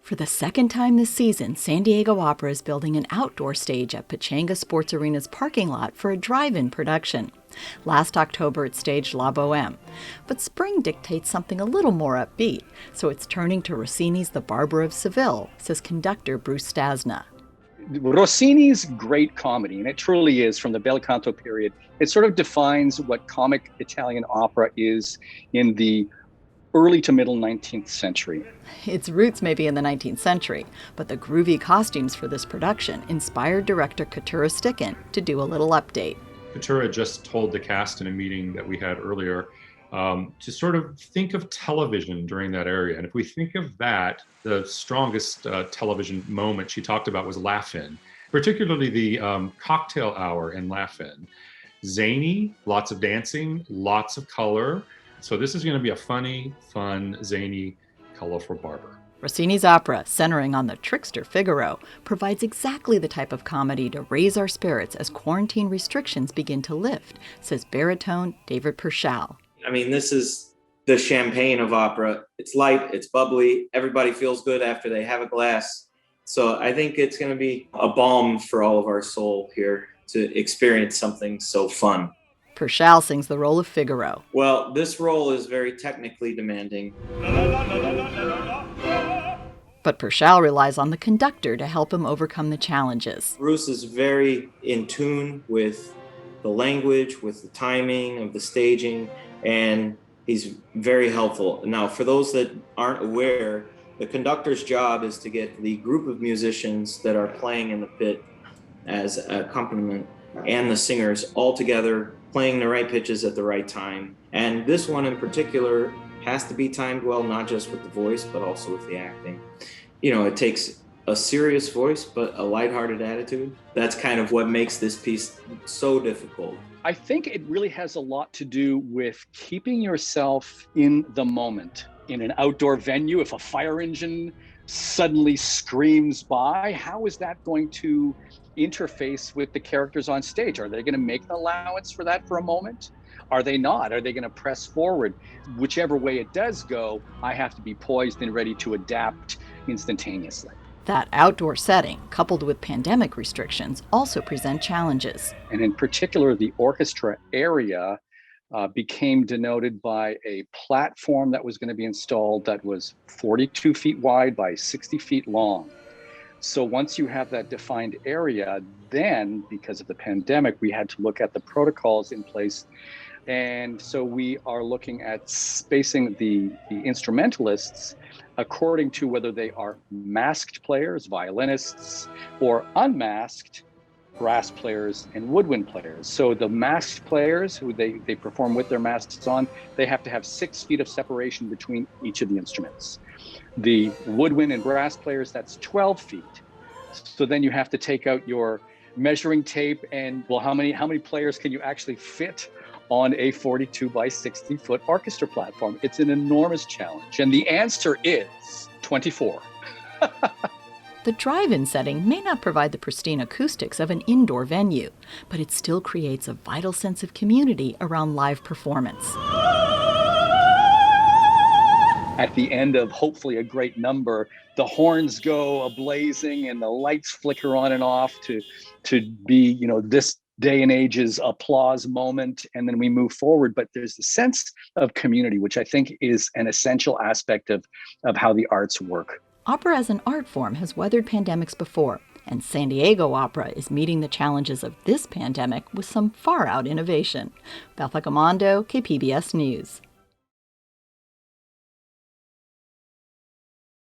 For the second time this season, San Diego Opera is building an outdoor stage at Pechanga Sports Arena's parking lot for a drive-in production. Last October, it staged La Boheme. But spring dictates something a little more upbeat, so it's turning to Rossini's The Barber of Seville, says conductor Bruce Stasna. Rossini's great comedy, and it truly is, from the bel canto period, it sort of defines what comic Italian opera is in the early to middle 19th century. Its roots may be in the 19th century, but the groovy costumes for this production inspired director Katura Sticken to do a little update. Katura just told the cast in a meeting that we had earlier to sort of think of television during that area. And if we think of that, the strongest television moment she talked about was Laugh-In, particularly the cocktail hour in Laugh-In. Zany, lots of dancing, lots of color. So this is going to be a funny, fun, zany, colorful Barber. Rossini's opera, centering on the trickster Figaro, provides exactly the type of comedy to raise our spirits as quarantine restrictions begin to lift, says baritone David Pershall. I mean, this is the champagne of opera. It's light, it's bubbly, everybody feels good after they have a glass. So I think it's going to be a balm for all of our soul here to experience something so fun. Pershall sings the role of Figaro. Well, this role is very technically demanding. But Pershall relies on the conductor to help him overcome the challenges. Bruce is very in tune with the language, with the timing of the staging, and he's very helpful. Now, for those that aren't aware, the conductor's job is to get the group of musicians that are playing in the pit as accompaniment and the singers all together, playing the right pitches at the right time. And this one in particular has to be timed well, not just with the voice, but also with the acting. You know, it takes a serious voice, but a lighthearted attitude. That's kind of what makes this piece so difficult. I think it really has a lot to do with keeping yourself in the moment. In an outdoor venue, if a fire engine suddenly screams by, how is that going to interface with the characters on stage? Are they going to make an allowance for that for a moment? Are they not? Are they going to press forward? Whichever way it does go, I have to be poised and ready to adapt instantaneously. That outdoor setting, coupled with pandemic restrictions, also present challenges. And in particular, the orchestra area became denoted by a platform that was going to be installed that was 42 feet wide by 60 feet long. So once you have that defined area, then because of the pandemic, we had to look at the protocols in place. And so we are looking at spacing the instrumentalists according to whether they are masked players, violinists, or unmasked brass players and woodwind players. So the masked players, who they perform with their masks on, they have to have 6 feet of separation between each of the instruments. The woodwind and brass players, that's 12 feet. So then you have to take out your measuring tape and, well, how many players can you actually fit on a 42 by 60 foot orchestra platform? It's an enormous challenge. And the answer is 24. The drive-in setting may not provide the pristine acoustics of an indoor venue, but it still creates a vital sense of community around live performance. At the end of hopefully a great number, the horns go a-blazing and the lights flicker on and off to be, this day and age's applause moment, and then we move forward. But there's a sense of community, which I think is an essential aspect of how the arts work. Opera as an art form has weathered pandemics before, and San Diego Opera is meeting the challenges of this pandemic with some far-out innovation. Beth Accomando, KPBS News.